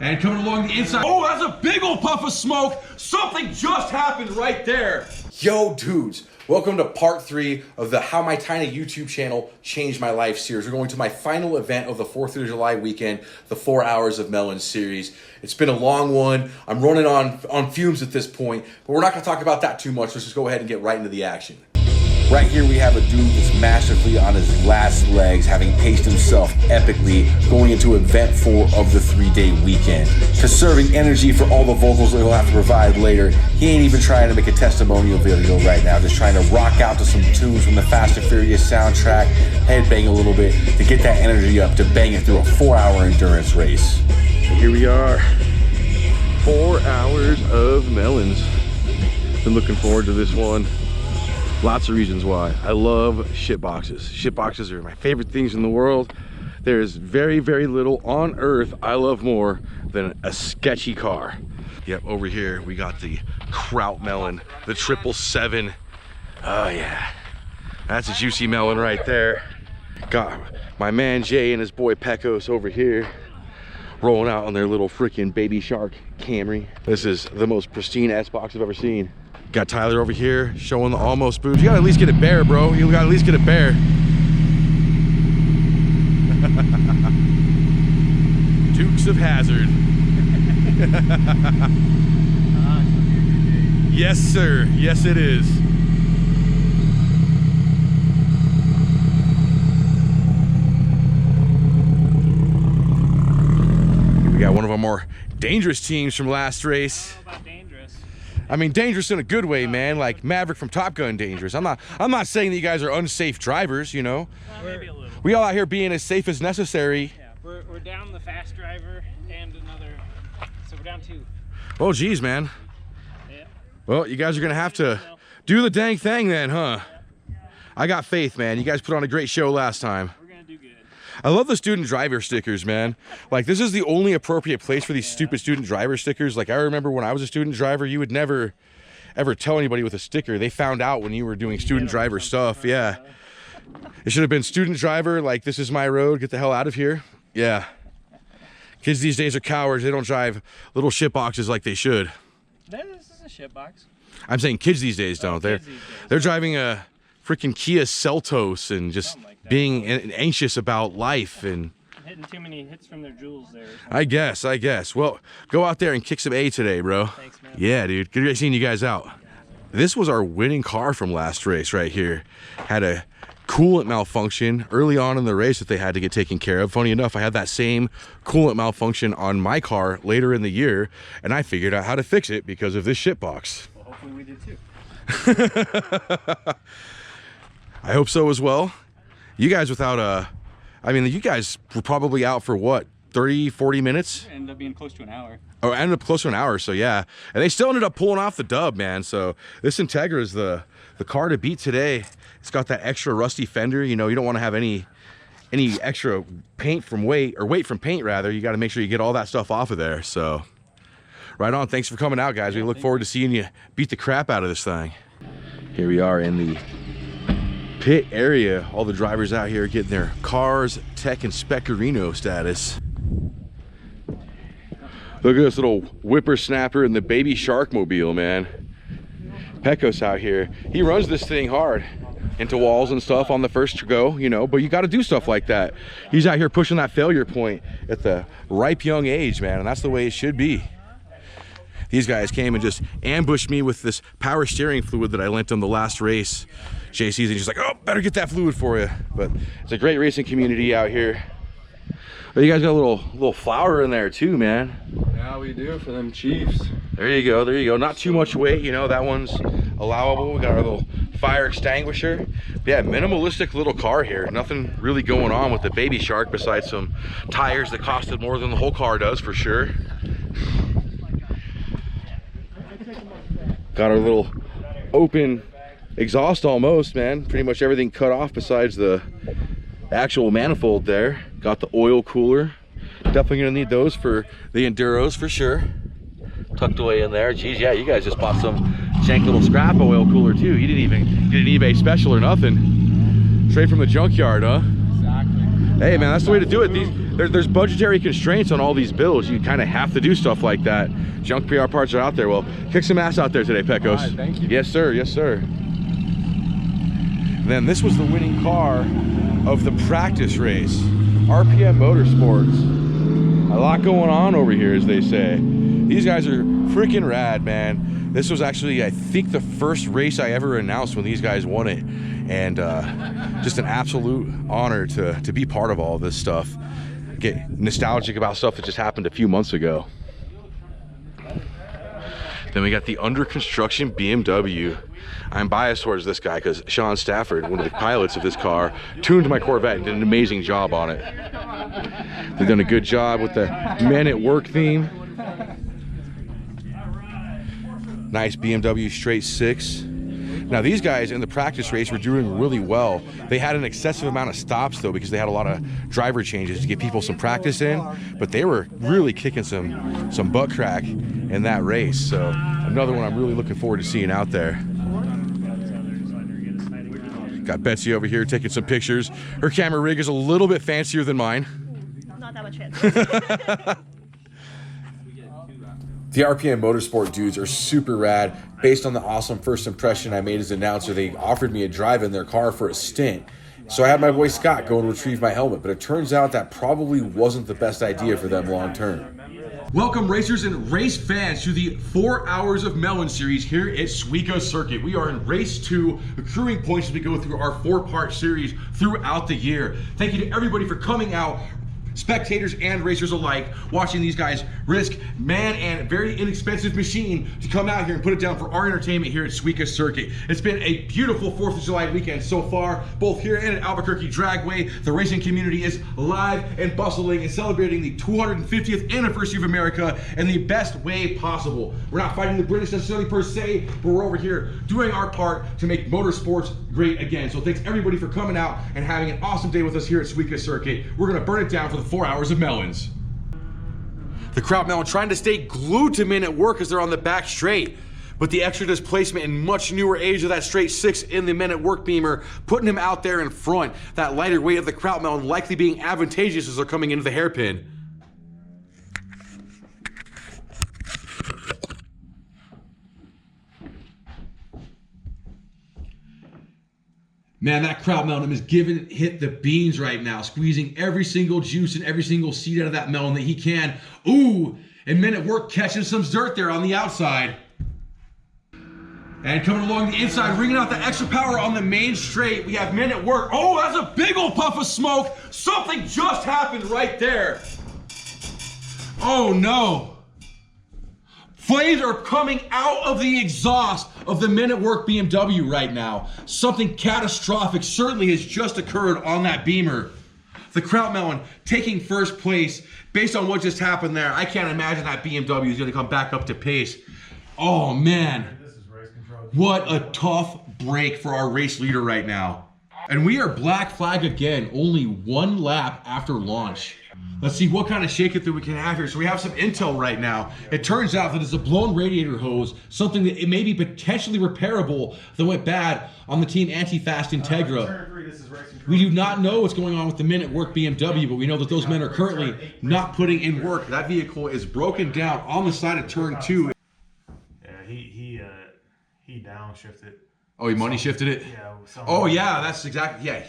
And coming along the inside, oh, that's a big old puff of smoke. Something just happened right there. Yo, dudes, welcome to part 3 of the How My Tiny YouTube channel Changed My Life series. We're going to my final event of the 4th of July weekend, the 4 Hours of Melons series. It's been a long one. I'm running on fumes at this point, but we're not going to talk about that too much. Let's just go ahead and get right into the action. Right here we have a dude that's masterfully on his last legs, having paced himself epically, going into event 4 of the 3-day weekend. Conserving energy for all the vocals that he'll have to provide later. He ain't even trying to make a testimonial video right now, just trying to rock out to some tunes from the Fast and Furious soundtrack, headbang a little bit to get that energy up, to bang it through a 4-hour endurance race. Here we are, 4 hours of melons. Been looking forward to this one. Lots of reasons why. I love shit boxes. Shit boxes are my favorite things in the world. There is very, very little on earth I love more than a sketchy car. Yep, over here we got the Kraut melon, the 777. Oh yeah, that's a juicy melon right there. Got my man Jay and his boy Pecos over here, rolling out on their little freaking Baby Shark Camry. This is the most pristine S-Box I've ever seen. Got Tyler over here showing the almost boobs. You gotta at least get a bear, bro. You gotta at least get a bear. Dukes of Hazzard. Yes, sir. Yes, it is. Here we got one of our more dangerous teams from last race. I mean, dangerous in a good way, man. Like Maverick from Top Gun dangerous. I'm not saying that you guys are unsafe drivers, you know. Maybe a little. We all out here being as safe as necessary. Yeah, we're down the fast driver and another, so we're down 2. Oh, geez, man. Yeah. Well, you guys are gonna have to do the dang thing then, huh? I got faith, man. You guys put on a great show last time. We're gonna do good. I love the student driver stickers, man. Like, this is the only appropriate place for these stupid student driver stickers. Like, I remember when I was a student driver, you would never ever tell anybody with a sticker. They found out when you were doing student driver stuff. Yeah. It should have been student driver, like, this is my road, get the hell out of here. Yeah. Kids these days are cowards. They don't drive little shit boxes like they should. This is a shit box. I'm saying kids these days don't. They're driving a freaking Kia Seltos and just being anxious about life and Hitting too many hits from their jewels there. I guess. Well, go out there and kick some A today, bro. Thanks, man. Yeah, dude. Good seeing you guys out. This was our winning car from last race right here. Had a coolant malfunction early on in the race that they had to get taken care of. Funny enough, I had that same coolant malfunction on my car later in the year, and I figured out how to fix it because of this shit box. Well, hopefully we did too. I hope so as well. You guys without I mean, you guys were probably out for what, 30, 40 minutes? Ended up being close to an hour. Oh, ended up close to an hour, so yeah. And they still ended up pulling off the dub, man. So this Integra is the car to beat today. It's got that extra rusty fender. You know, you don't want to have any extra paint from weight, or weight from paint rather. You got to make sure you get all that stuff off of there. So right on. Thanks for coming out, guys. We look forward to seeing you beat the crap out of this thing. Here we are in the pit area. All the drivers out here getting their cars tech inspectorino status. Look at this little whippersnapper in the Baby Shark mobile, man. Pecos out here, he runs this thing hard into walls and stuff on the first go, you know, but you got to do stuff like that. He's out here pushing that failure point at the ripe young age, man, and that's the way it should be. These guys came and just ambushed me with this power steering fluid that I lent them the last race. JC's and she's like, oh, better get that fluid for you. But it's a great racing community out here. But you guys got a little flower in there too, man. Yeah, we do for them Chiefs. There you go. Not too much weight, you know, that one's allowable. We got our little fire extinguisher. But yeah, minimalistic little car here. Nothing really going on with the Baby Shark besides some tires that costed more than the whole car does for sure. Got our little open exhaust almost, man. Pretty much everything cut off besides the actual manifold there. Got the oil cooler. Definitely gonna need those for the Enduros for sure. Tucked away in there. Geez, yeah, you guys just bought some jank little scrap oil cooler too. You didn't even get an eBay special or nothing. Straight from the junkyard, huh? Exactly. Hey man, that's the way to do it. there's budgetary constraints on all these builds. You kind of have to do stuff like that. Junk PR parts are out there. Well, kick some ass out there today, Pecos. All right, thank you. Yes, sir. Yes, sir. And then this was the winning car of the practice race. RPM Motorsports. A lot going on over here, as they say. These guys are freaking rad, man. This was actually, I think, the first race I ever announced when these guys won it. And just an absolute honor to be part of all this stuff. Get nostalgic about stuff that just happened a few months ago. Then we got the under construction BMW. I'm biased towards this guy because Sean Stafford, one of the pilots of this car, tuned my Corvette and did an amazing job on it. They've done a good job with the Men at Work theme. Nice BMW straight six. Now these guys in the practice race were doing really well. They had an excessive amount of stops though because they had a lot of driver changes to get people some practice in, but they were really kicking some butt crack in that race. So another one I'm really looking forward to seeing out there. Got Betsy over here taking some pictures. Her camera rig is a little bit fancier than mine. Not that much fancy. The RPM Motorsport dudes are super rad. Based on the awesome first impression I made as announcer, they offered me a drive in their car for a stint. So I had my boy Scott go and retrieve my helmet, but it turns out that probably wasn't the best idea for them long term. Welcome racers and race fans to the 4 Hours of Melons series here at Segway Circuit. We are in race 2, accruing points as we go through our 4-part series throughout the year. Thank you to everybody for coming out, spectators and racers alike, watching these guys risk man and very inexpensive machine to come out here and put it down for our entertainment here at Segway Circuit. It's been a beautiful 4th of July weekend so far, both here and at Albuquerque Dragway. The racing community is live and bustling and celebrating the 250th anniversary of America in the best way possible. We're not fighting the British necessarily per se, but we're over here doing our part to make motorsports great again. So thanks everybody for coming out and having an awesome day with us here at Segway Circuit. We're gonna burn it down for the 4 Hours of Melons. The crowd melon trying to stay glued to Men at Work as they're on the back straight, but the extra displacement and much newer age of that straight 6 in the Men at Work beamer, putting him out there in front. That lighter weight of the crowd melon likely being advantageous as they're coming into the hairpin. Man, that crowd melon is hit the beans right now, squeezing every single juice and every single seed out of that melon that he can. Ooh, and Men at Work catching some dirt there on the outside. And coming along the inside, bringing out the extra power on the main straight, we have Men at Work. Oh, that's a big old puff of smoke. Something just happened right there. Oh no. Flames are coming out of the exhaust of the Men at Work BMW right now. Something catastrophic certainly has just occurred on that beamer. The Kraut Melon taking first place. Based on what just happened there, I can't imagine that BMW is going to come back up to pace. Oh man, what a tough break for our race leader right now. And we are black flag again, only 1 lap after launch. Let's see what kind of shakeup that we can have here. So we have some intel right now. It turns out that it's a blown radiator hose, something that it may be potentially repairable that went bad on the Team Anti-Fast Integra. We do not know what's going on with the Men at Work BMW, but we know that those men are currently not putting in work. That vehicle is broken down on the side of turn 2. Yeah, he downshifted. Oh, he money shifted it? Yeah. Oh yeah, that's exactly, yeah,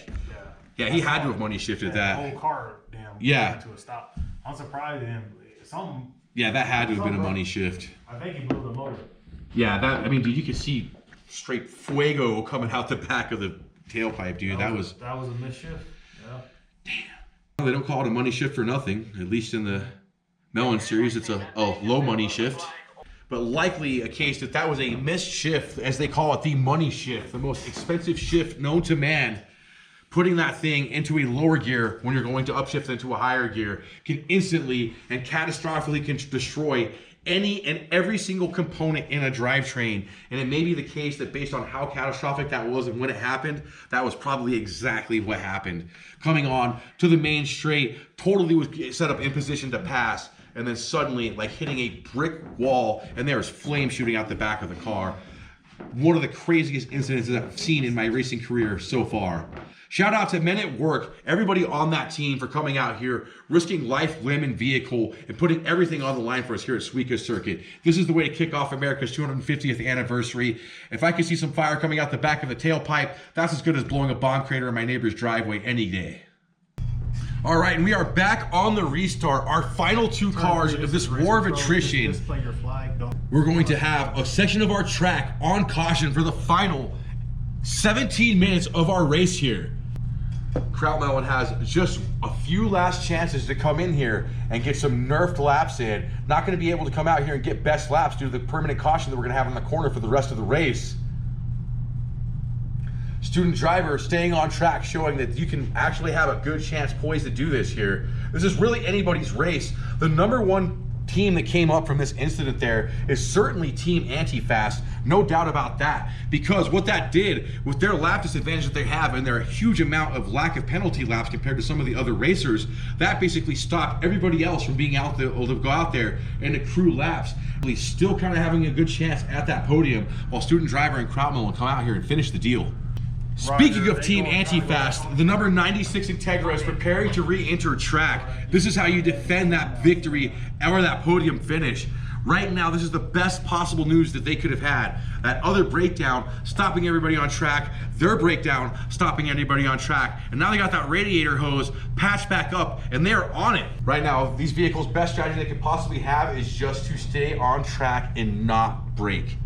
he had to have money shifted that. The whole car, Yeah. to a stop. I'm surprised him. Yeah, that had to have been a money shift. I think he blew the motor. Yeah, I mean, dude, you could see straight fuego coming out the back of the tailpipe, dude. That was a misshift. Yeah. Damn. They don't call it a money shift for nothing. At least in the Melon series, it's a low money shift. But likely a case that was a missed shift, as they call it, the money shift, the most expensive shift known to man. Putting that thing into a lower gear when you're going to upshift into a higher gear can instantly and catastrophically destroy any and every single component in a drivetrain. And it may be the case that based on how catastrophic that was and when it happened, that was probably exactly what happened. Coming on to the main straight, totally was set up in position to pass, and then suddenly like hitting a brick wall, and there's flame shooting out the back of the car. One of the craziest incidents that I've seen in my racing career so far. Shout out to Men at Work, everybody on that team for coming out here, risking life, limb, and vehicle, and putting everything on the line for us here at Suica Circuit. This is the way to kick off America's 250th anniversary. If I could see some fire coming out the back of the tailpipe, that's as good as blowing a bomb crater in my neighbor's driveway any day. All right, and we are back on the restart. Our final two cars of this war of attrition. Display your flag. Don't. We're going to have a section of our track on caution for the final 17 minutes of our race here. Kraut Melon has just a few last chances to come in here and get some nerfed laps in. Not going to be able to come out here and get best laps due to the permanent caution that we're going to have in the corner for the rest of the race. Student driver staying on track, showing that you can actually have a good chance poised to do this here. This is really anybody's race. The number one team that came up from this incident there is certainly Team Anti-Fast, no doubt about that, because what that did with their lap disadvantage that they have and their huge amount of lack of penalty laps compared to some of the other racers, that basically stopped everybody else from being able to go out there and accrue laps. Still kind of having a good chance at that podium while Student Driver and Kraut Melon come out here and finish the deal. Speaking of Team Anti-Fast, the number 96 Integra is preparing to re-enter track. This is how you defend that victory or that podium finish. Right now, this is the best possible news that they could have had. That other breakdown, stopping everybody on track, their breakdown, stopping everybody on track, and now they got that radiator hose patched back up, and they're on it. Right now, these vehicles' best strategy they could possibly have is just to stay on track and not brake.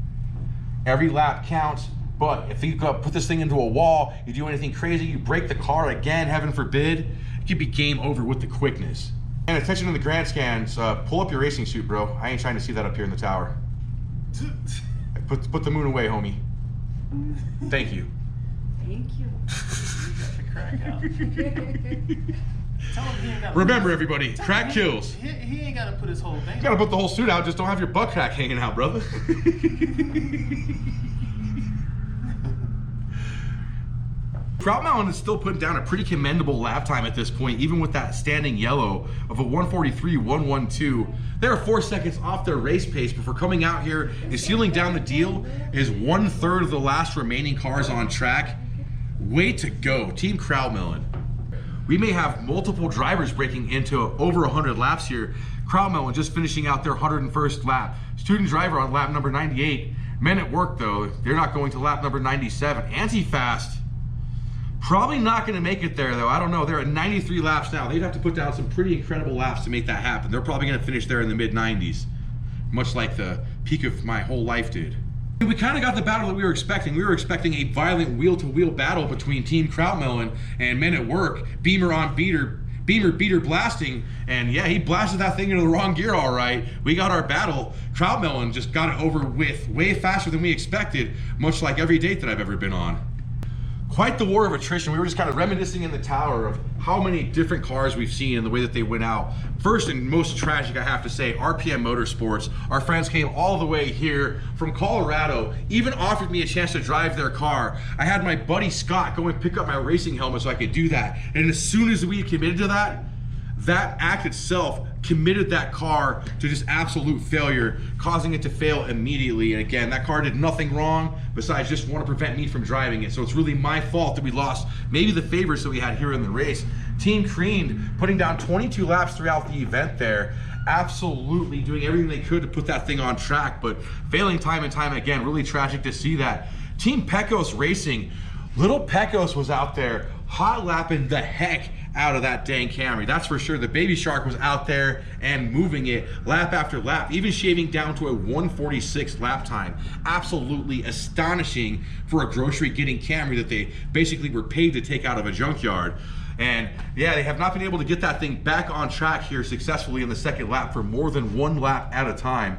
Every lap counts. But if you put this thing into a wall, you do anything crazy, you break the car again, heaven forbid, it could be game over with the quickness. And attention to the grandstands, pull up your racing suit, bro. I ain't trying to see that up here in the tower. Put the moon away, homie. Thank you. Thank you. Remember, everybody, crack kills. He ain't gotta put his whole thing. You gotta put the whole suit out, just don't have your butt crack hanging out, brother. Kraut Melon is still putting down a pretty commendable lap time at this point, even with that standing yellow of a 1:43.112. They're 4 seconds off their race pace, but for coming out here and sealing down the deal is 1/3 of the last remaining cars on track. Way to go, Team Kraut Melon. We may have multiple drivers breaking into over 100 laps here. Kraut Melon just finishing out their 101st lap. Student driver on lap number 98. Men at Work, though, they're not going to lap number 97. Anti-Fast. Probably not going to make it there, though. I don't know. They're at 93 laps now. They'd have to put down some pretty incredible laps to make that happen. They're probably going to finish there in the mid-90s, much like the peak of my whole life did. We kind of got the battle that we were expecting. We were expecting a violent wheel-to-wheel battle between Team Kraut Melon and Men at Work. Beamer on beater, Beamer beater blasting, and yeah, he blasted that thing into the wrong gear all right. We got our battle. Kraut Melon just got it over with way faster than we expected, much like every date that I've ever been on. Quite the war of attrition. We were just kind of reminiscing in the tower of how many different cars we've seen and the way that they went out. First and most tragic, I have to say, RPM Motorsports. Our friends came all the way here from Colorado, even offered me a chance to drive their car. I had my buddy Scott go and pick up my racing helmet so I could do that. And as soon as we committed to that, that act itself committed that car to just absolute failure, causing it to fail immediately. And again, that car did nothing wrong besides just want to prevent me from driving it. So it's really my fault that we lost maybe the favorites that we had here in the race. Team Creamed putting down 22 laps throughout the event there, absolutely doing everything they could to put that thing on track, but failing time and time again. Really tragic to see that. Team Pecos Racing, little Pecos was out there hot lapping the heck out of that dang Camry. That's for sure. The Baby Shark was out there and moving it lap after lap, even shaving down to a 1:46 lap time. Absolutely astonishing for a grocery getting Camry that they basically were paid to take out of a junkyard. And yeah, they have not been able to get that thing back on track here successfully in the second lap for more than one lap at a time.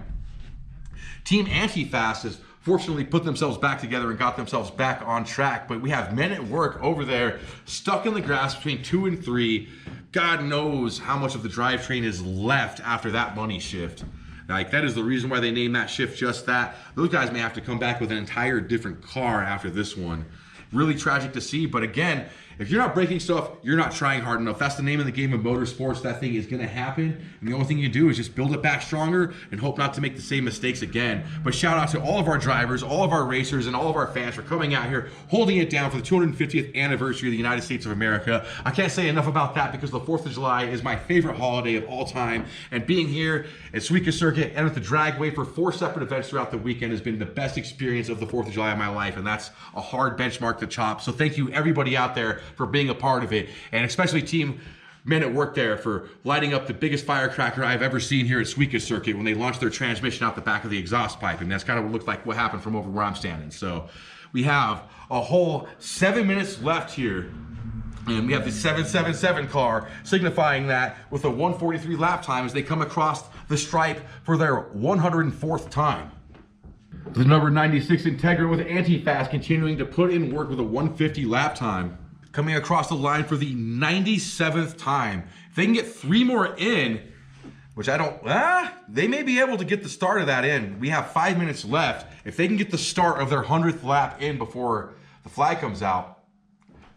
Team Anti-Fast is fortunately put themselves back together and got themselves back on track, but we have Men at Work over there stuck in the grass between 2 and 3. God knows how much of the drivetrain is left after that money shift. Like, that is the reason why they named that shift just that. Those guys may have to come back with an entire different car after this one. Really tragic to see, but again, If you're not breaking stuff, you're not trying hard enough. That's the name of the game of motorsports. That thing is going to happen. And the only thing you do is just build it back stronger and hope not to make the same mistakes again. But shout out to all of our drivers, all of our racers, and all of our fans for coming out here, holding it down for the 250th anniversary of the United States of America. I can't say enough about that because the 4th of July is my favorite holiday of all time. And being here at Suica Circuit and at the Dragway for 4 separate events throughout the weekend has been the best experience of the 4th of July of my life. And that's a hard benchmark to chop. So thank you everybody out there for being a part of it, and especially Team Men at Work there for lighting up the biggest firecracker I've ever seen here at Suica Circuit when they launched their transmission out the back of the exhaust pipe, and that's kind of what looked like what happened from over where I'm standing. So we have a whole 7 minutes left here, and we have the 777 car signifying that with a 143 lap time as they come across the stripe for their 104th time. The number 96 Integra with Anti-Fast continuing to put in work with a 150 lap time. Coming across the line for the 97th time. If they can get 3 more in, which I don't, they may be able to get the start of that in. We have 5 minutes left. If they can get the start of their 100th lap in before the flag comes out,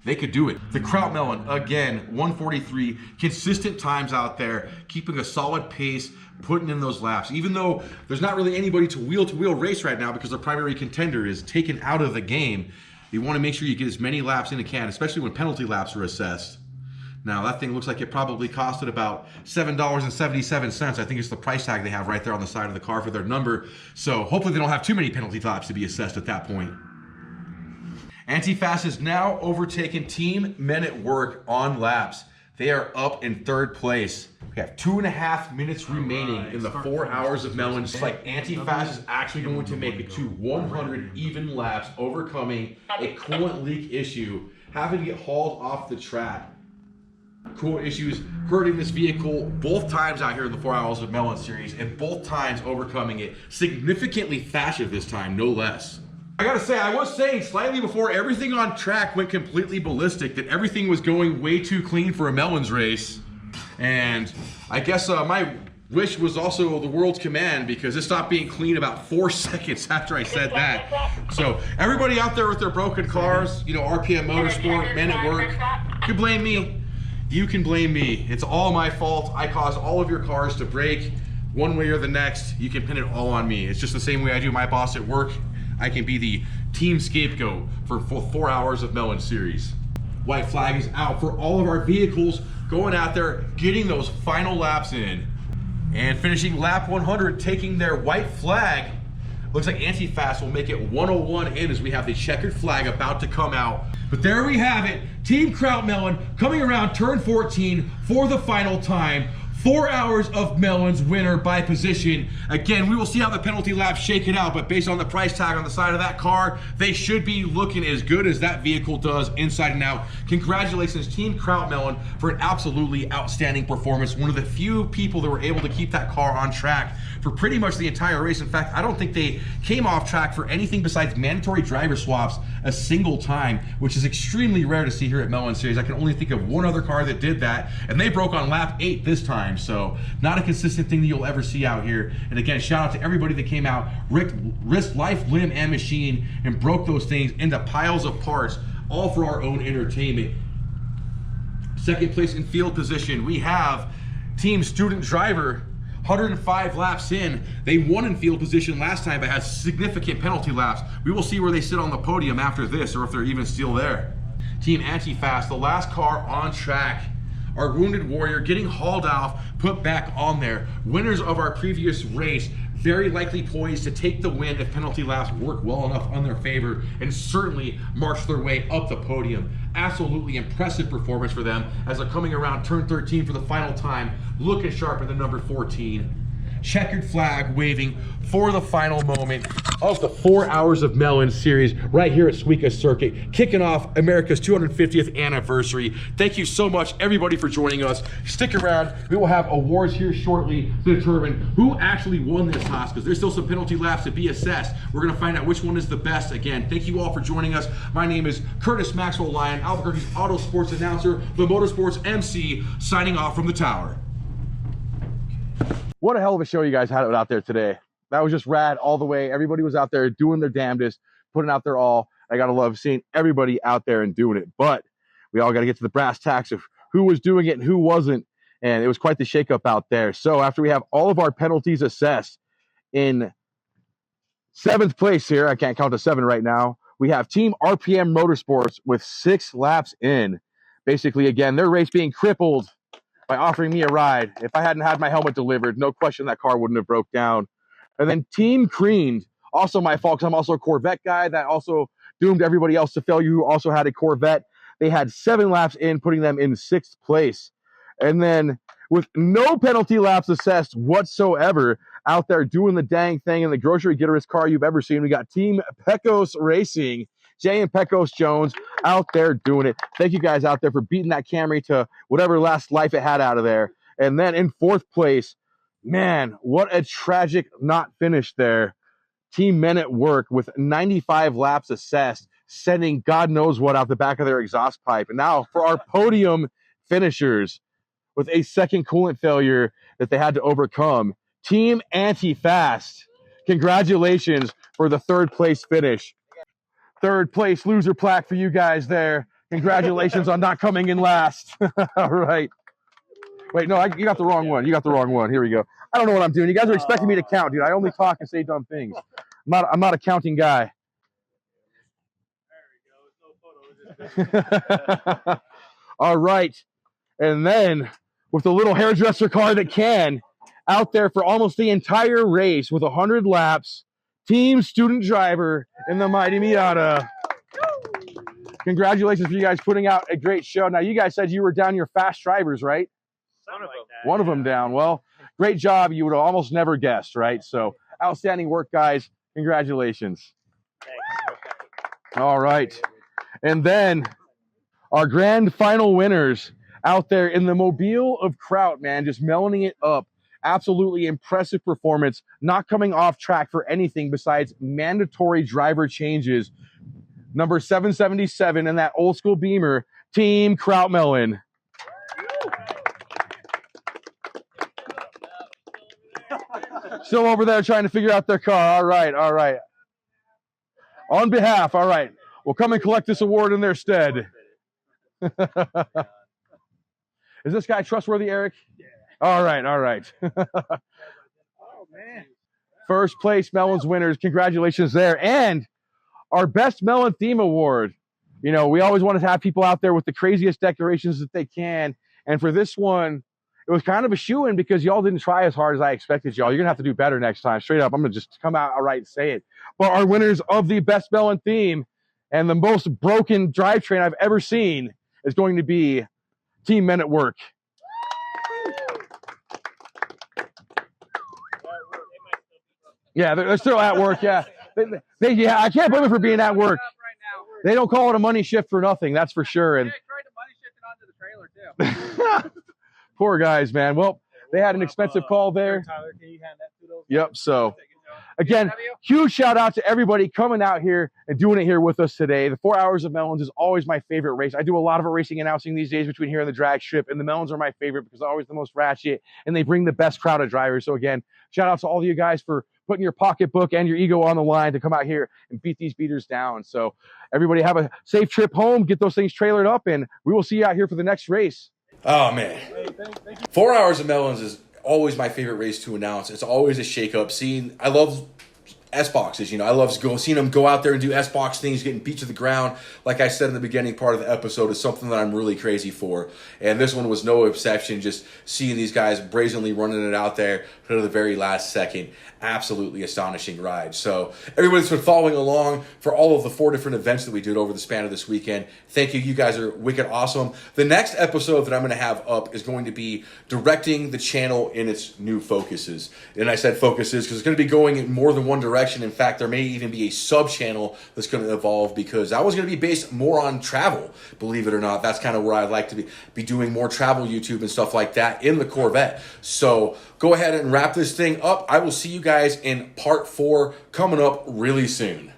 they could do it. The Kraut Melon, again, 143, consistent times out there, keeping a solid pace, putting in those laps. Even though there's not really anybody to wheel race right now because their primary contender is taken out of the game, you want to make sure you get as many laps in as you can, especially when penalty laps are assessed. Now, that thing looks like it probably costed about $7.77. I think it's the price tag they have right there on the side of the car for their number. So hopefully they don't have too many penalty laps to be assessed at that point. Anti-Fast has now overtaken Team Men at Work on laps. They are up in 3rd place. We have 2.5 minutes remaining in the 4 hours of Melons. It's like Anti-Fast is actually going to make it to 100 even laps, overcoming a coolant leak issue, having to get hauled off the track. Coolant issues hurting this vehicle both times out here in the 4 hours of Melons series, and both times overcoming it significantly faster this time, no less. I gotta say, I was saying slightly before everything on track went completely ballistic, that everything was going way too clean for a Melons race. And I guess my wish was also the world's command, because it stopped being clean about 4 seconds after I said that. So everybody out there with their broken cars, you know, RPM Motorsport, Men at Work, you can blame me. You can blame me. It's all my fault. I caused all of your cars to break one way or the next. You can pin it all on me. It's just the same way I do my boss at work. I can be the team scapegoat for 4 hours of Melon series. White flag is out for all of our vehicles going out there, getting those final laps in. And finishing lap 100, taking their white flag. Looks like Anti-Fast will make it 101 in as we have the checkered flag about to come out. But there we have it. Team Kraut Melon coming around turn 14 for the final time. 4 hours of Melons winner by position. Again, we will see how the penalty laps shake it out, but based on the price tag on the side of that car, they should be looking as good as that vehicle does inside and out. Congratulations, Team Kraut Melon, for an absolutely outstanding performance. One of the few people that were able to keep that car on track for pretty much the entire race. In fact, I don't think they came off track for anything besides mandatory driver swaps a single time, which is extremely rare to see here at Melon Series. I can only think of one other car that did that, and they broke on lap 8 this time. So not a consistent thing that you'll ever see out here. And again, shout out to everybody that came out, risked life, limb, and machine, and broke those things into piles of parts, all for our own entertainment. Second place in field position, we have Team Student Driver, 105 laps in. They won in field position last time, but had significant penalty laps. We will see where they sit on the podium after this, or if they're even still there. Team Anti-Fast, the last car on track. Our Wounded Warrior getting hauled off, put back on there. Winners of our previous race, very likely poised to take the win if penalty laps work well enough on their favor, and certainly march their way up the podium. Absolutely impressive performance for them as they're coming around turn 13 for the final time, looking sharp in the number 14. Checkered flag waving for the final moment of the 4 Hours of Melons series right here at Suica Circuit, kicking off America's 250th anniversary. Thank you so much, everybody, for joining us. Stick around. We will have awards here shortly to determine who actually won this Haas, because there's still some penalty laps to be assessed. We're going to find out which one is the best. Again, thank you all for joining us. My name is Curtis Maxwell Lyon, Albuquerque's auto sports announcer, the Motorsports MC, signing off from the tower. What a hell of a show you guys had out there today. That was just rad all the way. Everybody was out there doing their damnedest, putting out their all. I gotta love seeing everybody out there and doing it. But we all got to get to the brass tacks of who was doing it and who wasn't. And it was quite the shakeup out there. So after we have all of our penalties assessed, in 7th place here, I can't count to 7 right now, we have Team RPM Motorsports with 6 laps in. Basically, again, their race being crippled by offering me a ride. If I hadn't had my helmet delivered, no question that car wouldn't have broke down. And then Team Creamed, also my fault because I'm also a Corvette guy. That also doomed everybody else to failure who also had a Corvette. They had 7 laps in, putting them in 6th place. And then with no penalty laps assessed whatsoever, out there doing the dang thing in the grocery getterest car you've ever seen, we got Team Pecos Racing, Jay and Pecos Jones out there doing it. Thank you guys out there for beating that Camry to whatever last life it had out of there. And then in 4th place, man, what a tragic not finish there. Team Men at Work with 95 laps assessed, sending God knows what out the back of their exhaust pipe. And now for our podium finishers, with a second coolant failure that they had to overcome, Team Anti-Fast. Congratulations for the 3rd place finish. 3rd place loser plaque for you guys there. Congratulations on not coming in last. All right. Wait, no, you got the wrong one. You got the wrong one. Here we go. I don't know what I'm doing. You guys are expecting me to count, dude. I only talk and say dumb things. I'm not a counting guy. All right. And then with the little hairdresser car that can, out there for almost the entire race with 100 laps, Team Student Driver in the mighty Miata. Congratulations for you guys putting out a great show. Now, you guys said you were down your fast drivers, right? One of them down. Well, great job. You would have almost never guessed, right? So, outstanding work, guys. Congratulations. Thanks. All right. And then our grand final winners out there in the Mobile of Kraut, man, just meloning it up. Absolutely impressive performance, not coming off track for anything besides mandatory driver changes. Number 777 in that old school Beamer, Team Kraut Melon. Still over there trying to figure out their car. All right, all right. On behalf, all right. We'll come and collect this award in their stead. Is this guy trustworthy, Eric? Yeah. All right, all right. Oh, man. 1st place Melons winners. Congratulations there. And our Best Melon Theme Award. You know, we always want to have people out there with the craziest decorations that they can. And for this one, it was kind of a shoo-in because y'all didn't try as hard as I expected y'all. You're going to have to do better next time. Straight up, I'm going to just come out outright and say it. But our winners of the Best Melon Theme and the most broken drivetrain I've ever seen is going to be Team Men at Work. Yeah, they're still at work. Yeah, yeah. I can't blame them for being at work. They don't call it a money shift for nothing. That's for sure. And tried to money shift it onto the trailer too. Poor guys, man. Well, they had an expensive call there. Tyler, can you hand that to those? Yep. So, again, huge shout out to everybody coming out here and doing it here with us today. The 4 Hours of Melons is always my favorite race. I do a lot of racing announcing these days between here and the drag strip, and the Melons are my favorite because they're always the most ratchet, and they bring the best crowd of drivers. So, again, shout out to all of you guys for putting your pocketbook and your ego on the line to come out here and beat these beaters down. So, everybody have a safe trip home, get those things trailered up, and we will see you out here for the next race. Oh, man. 4 Hours of Melons is always my favorite race to announce. It's always a shakeup. I love S-boxes, you know. I love seeing them go out there and do S-box things, getting beat to the ground. Like I said in the beginning part of the episode, is something that I'm really crazy for. And this one was no exception, just seeing these guys brazenly running it out there to the very last second. Absolutely astonishing ride. So everybody that's been following along for all of the 4 different events that we did over the span of this weekend, thank you. You guys are wicked awesome. The next episode that I'm going to have up is going to be directing the channel in its new focuses. And I said focuses because it's going to be going in more than one direction. In fact, there may even be a sub-channel that's going to evolve because that was going to be based more on travel, believe it or not. That's kind of where I'd like to be doing more travel YouTube and stuff like that in the Corvette. So go ahead and wrap this thing up. I will see you guys in part 4 coming up really soon.